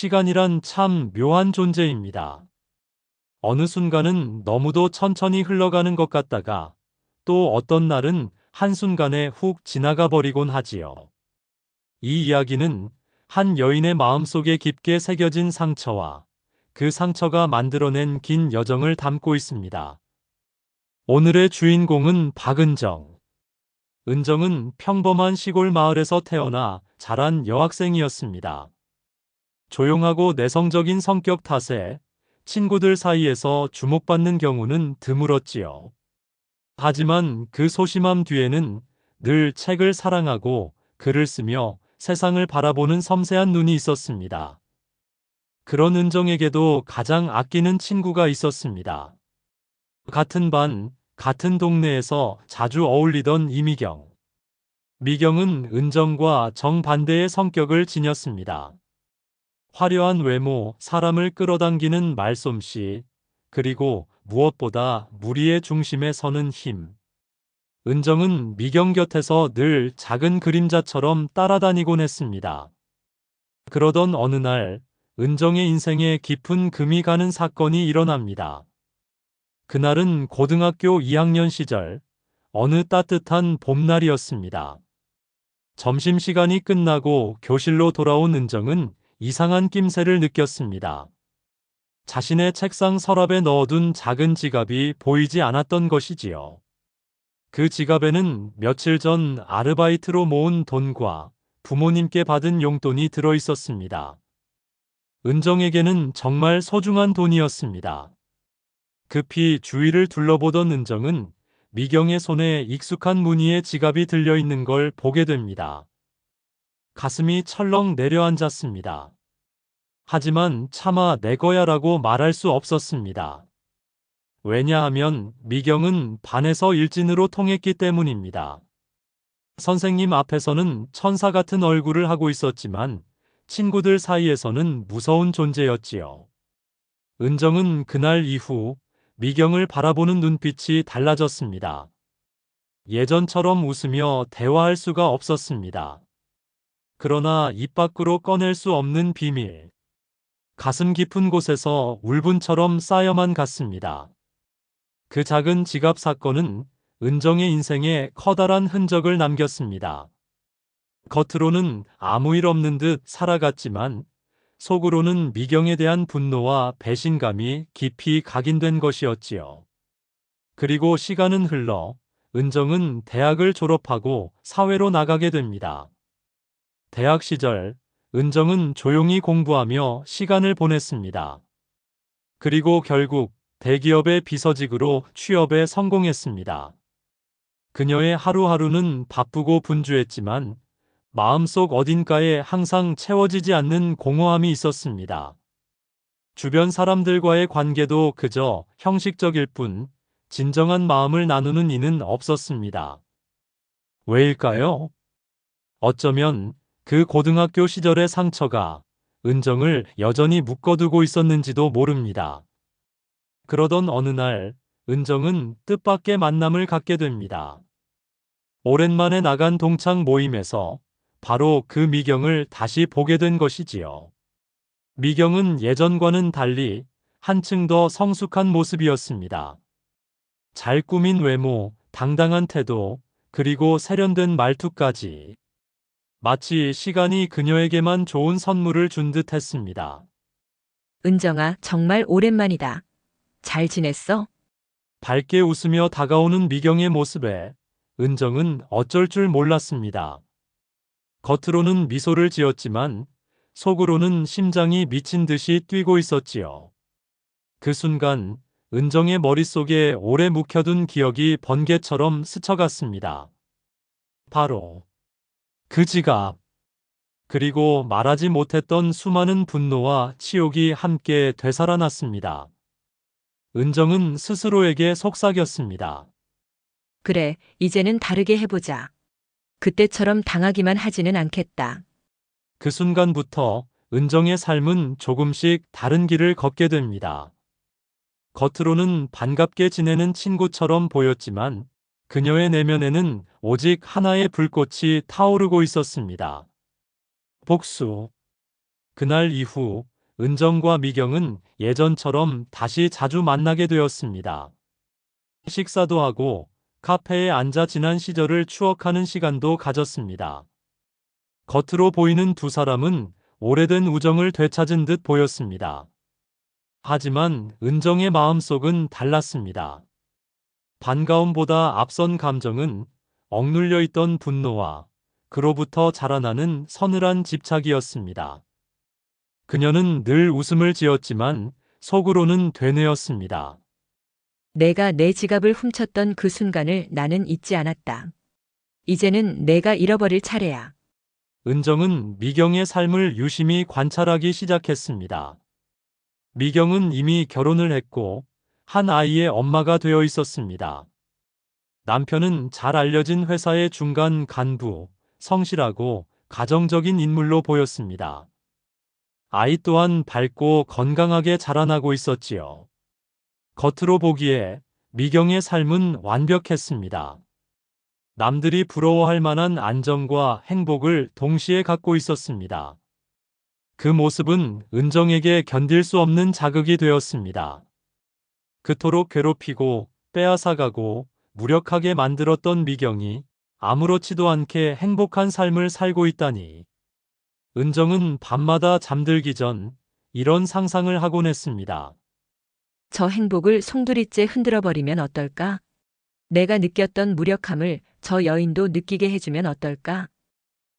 시간이란 참 묘한 존재입니다. 어느 순간은 너무도 천천히 흘러가는 것 같다가 또 어떤 날은 한순간에 훅 지나가 버리곤 하지요. 이 이야기는 한 여인의 마음속에 깊게 새겨진 상처와 그 상처가 만들어낸 긴 여정을 담고 있습니다. 오늘의 주인공은 박은정. 은정은 평범한 시골 마을에서 태어나 자란 여학생이었습니다. 조용하고 내성적인 성격 탓에 친구들 사이에서 주목받는 경우는 드물었지요. 하지만 그 소심함 뒤에는 늘 책을 사랑하고 글을 쓰며 세상을 바라보는 섬세한 눈이 있었습니다. 그런 은정에게도 가장 아끼는 친구가 있었습니다. 같은 반, 같은 동네에서 자주 어울리던 이미경. 미경은 은정과 정반대의 성격을 지녔습니다. 화려한 외모, 사람을 끌어당기는 말솜씨, 그리고 무엇보다 무리의 중심에 서는 힘. 은정은 미경 곁에서 늘 작은 그림자처럼 따라다니곤 했습니다. 그러던 어느 날, 은정의 인생에 깊은 금이 가는 사건이 일어납니다. 그날은 고등학교 2학년 시절, 어느 따뜻한 봄날이었습니다. 점심시간이 끝나고 교실로 돌아온 은정은 이상한 낌새를 느꼈습니다. 자신의 책상 서랍에 넣어둔 작은 지갑이 보이지 않았던 것이지요. 그 지갑에는 며칠 전 아르바이트로 모은 돈과 부모님께 받은 용돈이 들어 있었습니다. 은정에게는 정말 소중한 돈이었습니다. 급히 주위를 둘러보던 은정은 미경의 손에 익숙한 무늬의 지갑이 들려 있는 걸 보게 됩니다. 가슴이 철렁 내려앉았습니다. 하지만 차마 내 거야라고 말할 수 없었습니다. 왜냐하면 미경은 반에서 일진으로 통했기 때문입니다. 선생님 앞에서는 천사 같은 얼굴을 하고 있었지만 친구들 사이에서는 무서운 존재였지요. 은정은 그날 이후 미경을 바라보는 눈빛이 달라졌습니다. 예전처럼 웃으며 대화할 수가 없었습니다. 그러나 입 밖으로 꺼낼 수 없는 비밀. 가슴 깊은 곳에서 울분처럼 쌓여만 갔습니다. 그 작은 지갑 사건은 은정의 인생에 커다란 흔적을 남겼습니다. 겉으로는 아무 일 없는 듯 살아갔지만 속으로는 미경에 대한 분노와 배신감이 깊이 각인된 것이었지요. 그리고 시간은 흘러 은정은 대학을 졸업하고 사회로 나가게 됩니다. 대학 시절 은정은 조용히 공부하며 시간을 보냈습니다. 그리고 결국 대기업의 비서직으로 취업에 성공했습니다. 그녀의 하루하루는 바쁘고 분주했지만 마음속 어딘가에 항상 채워지지 않는 공허함이 있었습니다. 주변 사람들과의 관계도 그저 형식적일 뿐 진정한 마음을 나누는 이는 없었습니다. 왜일까요? 어쩌면 그 고등학교 시절의 상처가 은정을 여전히 묶어두고 있었는지도 모릅니다. 그러던 어느 날 은정은 뜻밖의 만남을 갖게 됩니다. 오랜만에 나간 동창 모임에서 바로 그 미경을 다시 보게 된 것이지요. 미경은 예전과는 달리 한층 더 성숙한 모습이었습니다. 잘 꾸민 외모, 당당한 태도, 그리고 세련된 말투까지. 마치 시간이 그녀에게만 좋은 선물을 준 듯 했습니다. 은정아, 정말 오랜만이다. 잘 지냈어? 밝게 웃으며 다가오는 미경의 모습에 은정은 어쩔 줄 몰랐습니다. 겉으로는 미소를 지었지만 속으로는 심장이 미친 듯이 뛰고 있었지요. 그 순간 은정의 머릿속에 오래 묵혀둔 기억이 번개처럼 스쳐갔습니다. 바로 그 지갑. 그리고 말하지 못했던 수많은 분노와 치욕이 함께 되살아났습니다. 은정은 스스로에게 속삭였습니다. 그래, 이제는 다르게 해보자. 그때처럼 당하기만 하지는 않겠다. 그 순간부터 은정의 삶은 조금씩 다른 길을 걷게 됩니다. 겉으로는 반갑게 지내는 친구처럼 보였지만 그녀의 내면에는 오직 하나의 불꽃이 타오르고 있었습니다. 복수. 그날 이후 은정과 미경은 예전처럼 다시 자주 만나게 되었습니다. 식사도 하고 카페에 앉아 지난 시절을 추억하는 시간도 가졌습니다. 겉으로 보이는 두 사람은 오래된 우정을 되찾은 듯 보였습니다. 하지만 은정의 마음속은 달랐습니다. 반가움보다 앞선 감정은 억눌려 있던 분노와 그로부터 자라나는 서늘한 집착이었습니다. 그녀는 늘 웃음을 지었지만 속으로는 되뇌었습니다. 내가 내 지갑을 훔쳤던 그 순간을 나는 잊지 않았다. 이제는 내가 잃어버릴 차례야. 은정은 미경의 삶을 유심히 관찰하기 시작했습니다. 미경은 이미 결혼을 했고 한 아이의 엄마가 되어 있었습니다. 남편은 잘 알려진 회사의 중간 간부, 성실하고 가정적인 인물로 보였습니다. 아이 또한 밝고 건강하게 자라나고 있었지요. 겉으로 보기에 미경의 삶은 완벽했습니다. 남들이 부러워할 만한 안정과 행복을 동시에 갖고 있었습니다. 그 모습은 은정에게 견딜 수 없는 자극이 되었습니다. 그토록 괴롭히고 빼앗아가고 무력하게 만들었던 미경이 아무렇지도 않게 행복한 삶을 살고 있다니. 은정은 밤마다 잠들기 전 이런 상상을 하곤 했습니다. 저 행복을 송두리째 흔들어 버리면 어떨까? 내가 느꼈던 무력함을 저 여인도 느끼게 해주면 어떨까?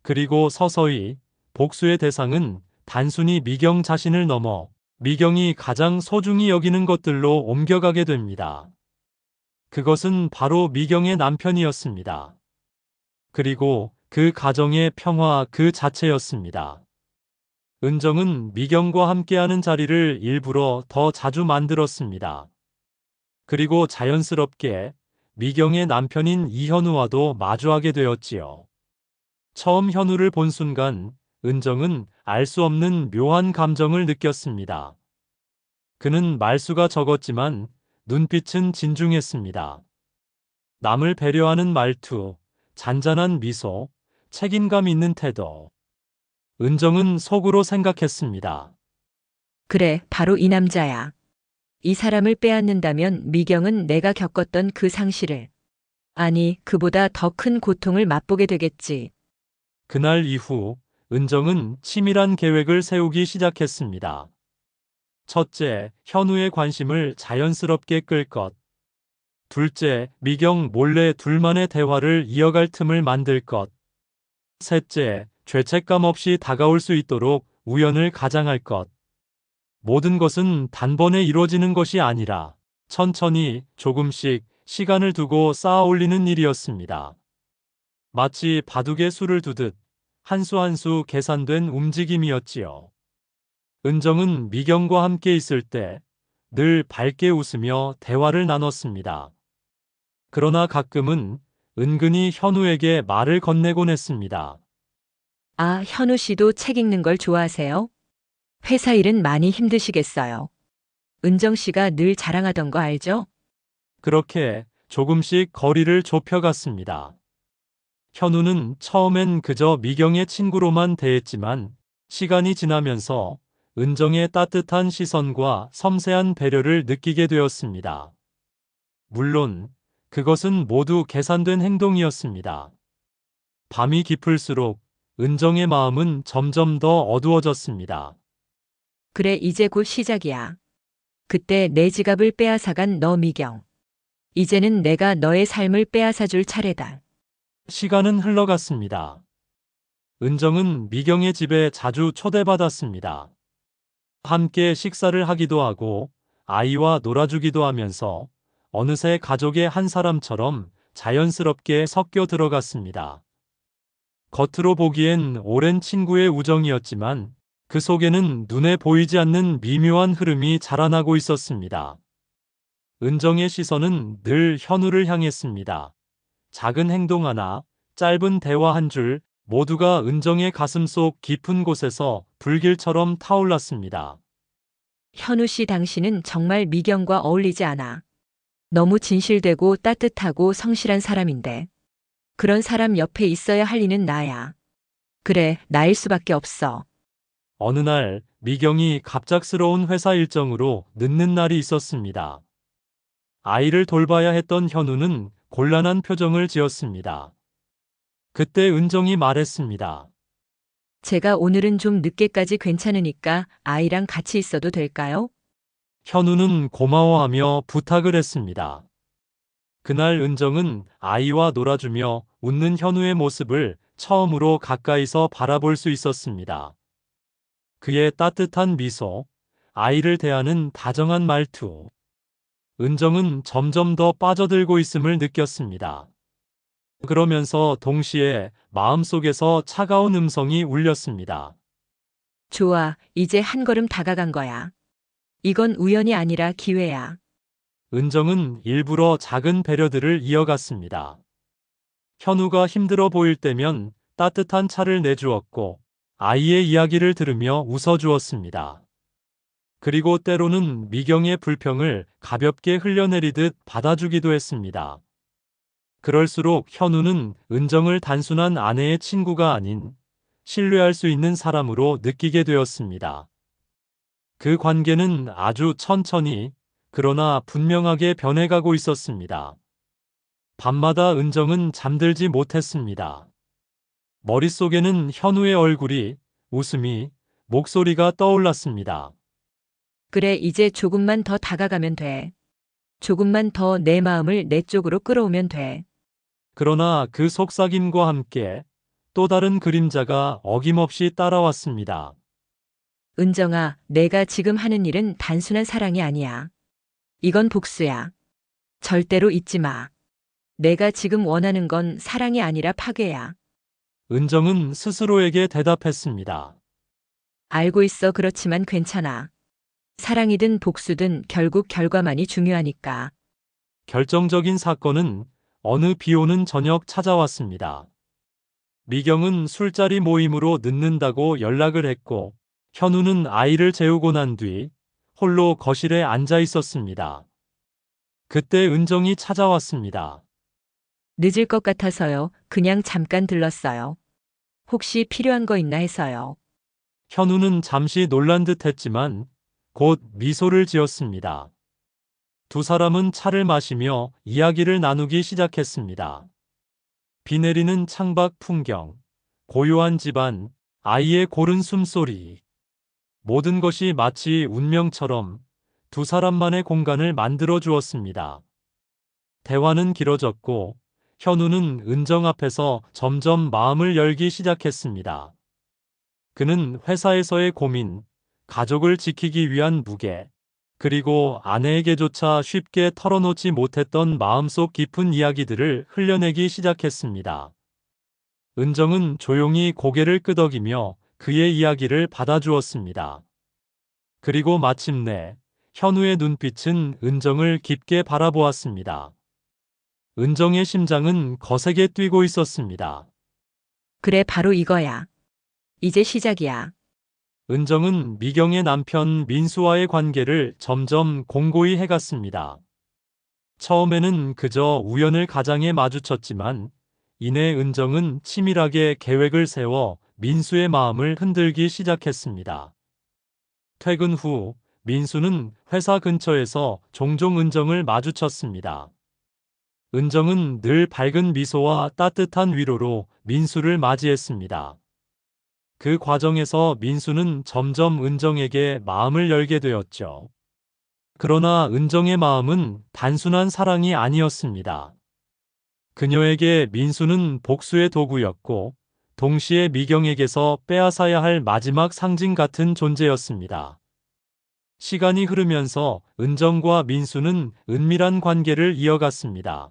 그리고 서서히 복수의 대상은 단순히 미경 자신을 넘어 미경이 가장 소중히 여기는 것들로 옮겨가게 됩니다. 그것은 바로 미경의 남편이었습니다. 그리고 그 가정의 평화 그 자체였습니다. 은정은 미경과 함께하는 자리를 일부러 더 자주 만들었습니다. 그리고 자연스럽게 미경의 남편인 이현우와도 마주하게 되었지요. 처음 현우를 본 순간 은정은 알 수 없는 묘한 감정을 느꼈습니다. 그는 말수가 적었지만 눈빛은 진중했습니다. 남을 배려하는 말투, 잔잔한 미소, 책임감 있는 태도. 은정은 속으로 생각했습니다. 그래, 바로 이 남자야. 이 사람을 빼앗는다면 미경은 내가 겪었던 그 상실을, 아니, 그보다 더 큰 고통을 맛보게 되겠지. 그날 이후 은정은 치밀한 계획을 세우기 시작했습니다. 첫째, 현우의 관심을 자연스럽게 끌 것. 둘째, 미경 몰래 둘만의 대화를 이어갈 틈을 만들 것. 셋째, 죄책감 없이 다가올 수 있도록 우연을 가장할 것. 모든 것은 단번에 이루어지는 것이 아니라 천천히 조금씩 시간을 두고 쌓아 올리는 일이었습니다. 마치 바둑에 수를 두듯 한 수 한 수 계산된 움직임이었지요. 은정은 미경과 함께 있을 때 늘 밝게 웃으며 대화를 나눴습니다. 그러나 가끔은 은근히 현우에게 말을 건네곤 했습니다. 아, 현우 씨도 책 읽는 걸 좋아하세요? 회사 일은 많이 힘드시겠어요. 은정 씨가 늘 자랑하던 거 알죠? 그렇게 조금씩 거리를 좁혀갔습니다. 현우는 처음엔 그저 미경의 친구로만 대했지만 시간이 지나면서 은정의 따뜻한 시선과 섬세한 배려를 느끼게 되었습니다. 물론 그것은 모두 계산된 행동이었습니다. 밤이 깊을수록 은정의 마음은 점점 더 어두워졌습니다. 그래, 이제 곧 시작이야. 그때 내 지갑을 빼앗아간 너 미경. 이제는 내가 너의 삶을 빼앗아줄 차례다. 시간은 흘러갔습니다. 은정은 미경의 집에 자주 초대받았습니다. 함께 식사를 하기도 하고 아이와 놀아주기도 하면서 어느새 가족의 한 사람처럼 자연스럽게 섞여 들어갔습니다. 겉으로 보기엔 오랜 친구의 우정이었지만 그 속에는 눈에 보이지 않는 미묘한 흐름이 자라나고 있었습니다. 은정의 시선은 늘 현우를 향했습니다. 작은 행동 하나, 짧은 대화 한 줄, 모두가 은정의 가슴속 깊은 곳에서 불길처럼 타올랐습니다. 현우 씨 당신은 정말 미경과 어울리지 않아. 너무 진실되고 따뜻하고 성실한 사람인데. 그런 사람 옆에 있어야 할 리는 나야. 그래, 나일 수밖에 없어. 어느 날 미경이 갑작스러운 회사 일정으로 늦는 날이 있었습니다. 아이를 돌봐야 했던 현우는 곤란한 표정을 지었습니다. 그때 은정이 말했습니다. 제가 오늘은 좀 늦게까지 괜찮으니까 아이랑 같이 있어도 될까요? 현우는 고마워하며 부탁을 했습니다. 그날 은정은 아이와 놀아주며 웃는 현우의 모습을 처음으로 가까이서 바라볼 수 있었습니다. 그의 따뜻한 미소, 아이를 대하는 다정한 말투. 은정은 점점 더 빠져들고 있음을 느꼈습니다. 그러면서 동시에 마음속에서 차가운 음성이 울렸습니다. 좋아, 이제 한 걸음 다가간 거야. 이건 우연이 아니라 기회야. 은정은 일부러 작은 배려들을 이어갔습니다. 현우가 힘들어 보일 때면 따뜻한 차를 내주었고 아이의 이야기를 들으며 웃어주었습니다. 그리고 때로는 미경의 불평을 가볍게 흘려내리듯 받아주기도 했습니다. 그럴수록 현우는 은정을 단순한 아내의 친구가 아닌 신뢰할 수 있는 사람으로 느끼게 되었습니다. 그 관계는 아주 천천히 그러나 분명하게 변해가고 있었습니다. 밤마다 은정은 잠들지 못했습니다. 머릿속에는 현우의 얼굴이, 웃음이, 목소리가 떠올랐습니다. 그래, 이제 조금만 더 다가가면 돼. 조금만 더 내 마음을 내 쪽으로 끌어오면 돼. 그러나 그 속삭임과 함께 또 다른 그림자가 어김없이 따라왔습니다. 은정아, 내가 지금 하는 일은 단순한 사랑이 아니야. 이건 복수야. 절대로 잊지 마. 내가 지금 원하는 건 사랑이 아니라 파괴야. 은정은 스스로에게 대답했습니다. 알고 있어. 그렇지만 괜찮아. 사랑이든 복수든 결국 결과만이 중요하니까. 결정적인 사건은 어느 비 오는 저녁 찾아왔습니다. 미경은 술자리 모임으로 늦는다고 연락을 했고 현우는 아이를 재우고 난 뒤 홀로 거실에 앉아 있었습니다. 그때 은정이 찾아왔습니다. 늦을 것 같아서요. 그냥 잠깐 들렀어요. 혹시 필요한 거 있나 해서요. 현우는 잠시 놀란 듯 했지만 곧 미소를 지었습니다. 두 사람은 차를 마시며 이야기를 나누기 시작했습니다. 비 내리는 창밖 풍경, 고요한 집안, 아이의 고른 숨소리. 모든 것이 마치 운명처럼 두 사람만의 공간을 만들어 주었습니다. 대화는 길어졌고 현우는 은정 앞에서 점점 마음을 열기 시작했습니다. 그는 회사에서의 고민, 가족을 지키기 위한 무게, 그리고 아내에게조차 쉽게 털어놓지 못했던 마음속 깊은 이야기들을 흘려내기 시작했습니다. 은정은 조용히 고개를 끄덕이며 그의 이야기를 받아주었습니다. 그리고 마침내 현우의 눈빛은 은정을 깊게 바라보았습니다. 은정의 심장은 거세게 뛰고 있었습니다. 그래, 바로 이거야. 이제 시작이야. 은정은 미경의 남편 민수와의 관계를 점점 공고히 해갔습니다. 처음에는 그저 우연을 가장에 마주쳤지만 이내 은정은 치밀하게 계획을 세워 민수의 마음을 흔들기 시작했습니다. 퇴근 후 민수는 회사 근처에서 종종 은정을 마주쳤습니다. 은정은 늘 밝은 미소와 따뜻한 위로로 민수를 맞이했습니다. 그 과정에서 민수는 점점 은정에게 마음을 열게 되었죠. 그러나 은정의 마음은 단순한 사랑이 아니었습니다. 그녀에게 민수는 복수의 도구였고, 동시에 미경에게서 빼앗아야 할 마지막 상징 같은 존재였습니다. 시간이 흐르면서 은정과 민수는 은밀한 관계를 이어갔습니다.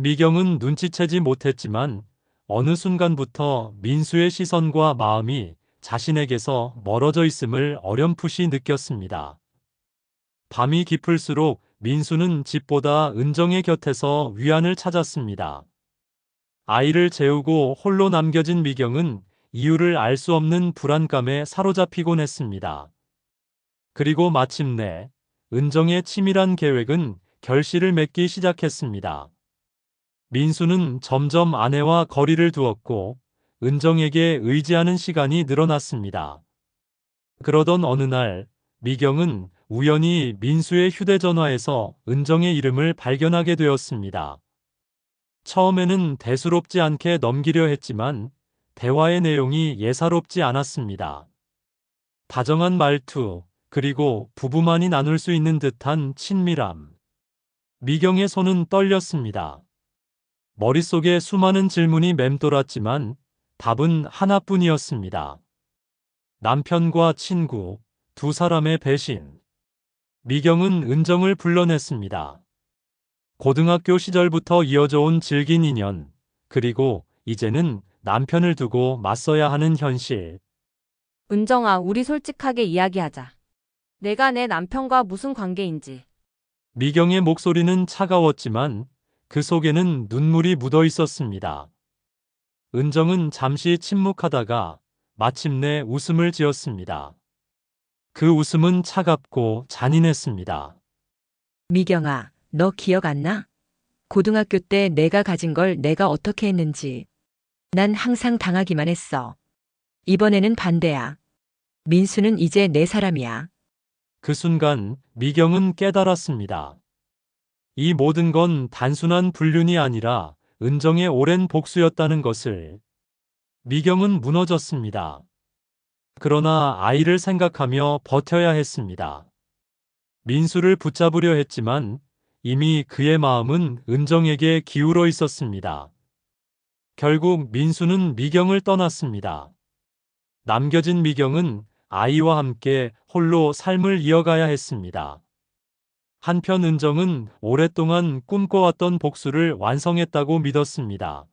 미경은 눈치채지 못했지만 어느 순간부터 민수의 시선과 마음이 자신에게서 멀어져 있음을 어렴풋이 느꼈습니다. 밤이 깊을수록 민수는 집보다 은정의 곁에서 위안을 찾았습니다. 아이를 재우고 홀로 남겨진 미경은 이유를 알 수 없는 불안감에 사로잡히곤 했습니다. 그리고 마침내 은정의 치밀한 계획은 결실을 맺기 시작했습니다. 민수는 점점 아내와 거리를 두었고 은정에게 의지하는 시간이 늘어났습니다. 그러던 어느 날 미경은 우연히 민수의 휴대전화에서 은정의 이름을 발견하게 되었습니다. 처음에는 대수롭지 않게 넘기려 했지만 대화의 내용이 예사롭지 않았습니다. 다정한 말투, 그리고 부부만이 나눌 수 있는 듯한 친밀함. 미경의 손은 떨렸습니다. 머릿속에 수많은 질문이 맴돌았지만 답은 하나뿐이었습니다. 남편과 친구, 두 사람의 배신. 미경은 은정을 불러냈습니다. 고등학교 시절부터 이어져 온 질긴 인연, 그리고 이제는 남편을 두고 맞서야 하는 현실. 은정아, 우리 솔직하게 이야기하자. 내가 내 남편과 무슨 관계인지. 미경의 목소리는 차가웠지만 그 속에는 눈물이 묻어 있었습니다. 은정은 잠시 침묵하다가 마침내 웃음을 지었습니다. 그 웃음은 차갑고 잔인했습니다. 미경아, 너 기억 안 나? 고등학교 때 내가 가진 걸 내가 어떻게 했는지. 난 항상 당하기만 했어. 이번에는 반대야. 민수는 이제 내 사람이야. 그 순간 미경은 깨달았습니다. 이 모든 건 단순한 불륜이 아니라 은정의 오랜 복수였다는 것을. 미경은 무너졌습니다. 그러나 아이를 생각하며 버텨야 했습니다. 민수를 붙잡으려 했지만 이미 그의 마음은 은정에게 기울어 있었습니다. 결국 민수는 미경을 떠났습니다. 남겨진 미경은 아이와 함께 홀로 삶을 이어가야 했습니다. 한편 은정은 오랫동안 꿈꿔왔던 복수를 완성했다고 믿었습니다.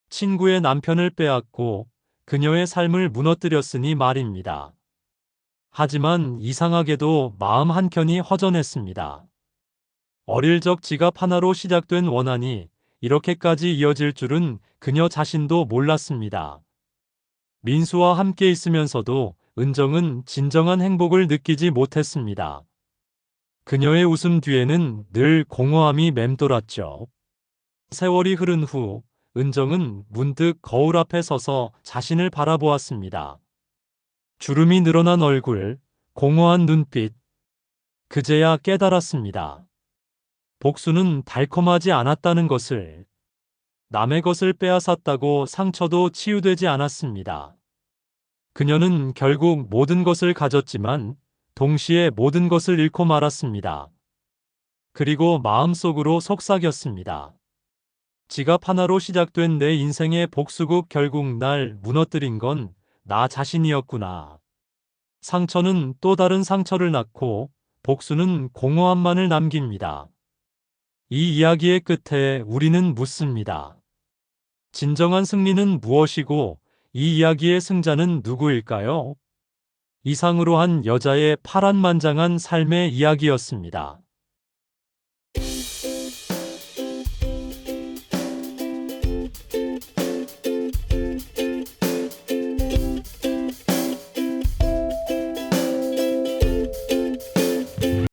친구의 남편을 빼앗고 그녀의 삶을 무너뜨렸으니 말입니다. 하지만 이상하게도 마음 한켠이 허전했습니다. 어릴 적 지갑 하나로 시작된 원한이 이렇게까지 이어질 줄은 그녀 자신도 몰랐습니다. 민수와 함께 있으면서도 은정은 진정한 행복을 느끼지 못했습니다. 그녀의 웃음 뒤에는 늘 공허함이 맴돌았죠. 세월이 흐른 후 은정은 문득 거울 앞에 서서 자신을 바라보았습니다. 주름이 늘어난 얼굴, 공허한 눈빛. 그제야 깨달았습니다. 복수는 달콤하지 않았다는 것을. 남의 것을 빼앗았다고 상처도 치유되지 않았습니다. 그녀는 결국 모든 것을 가졌지만 동시에 모든 것을 잃고 말았습니다. 그리고 마음속으로 속삭였습니다. 지갑 하나로 시작된 내 인생의 복수국, 결국 날 무너뜨린 건 나 자신이었구나. 상처는 또 다른 상처를 낳고 복수는 공허함만을 남깁니다. 이 이야기의 끝에 우리는 묻습니다. 진정한 승리는 무엇이고 이 이야기의 승자는 누구일까요? 이상으로 한 여자의 파란만장한 삶의 이야기였습니다.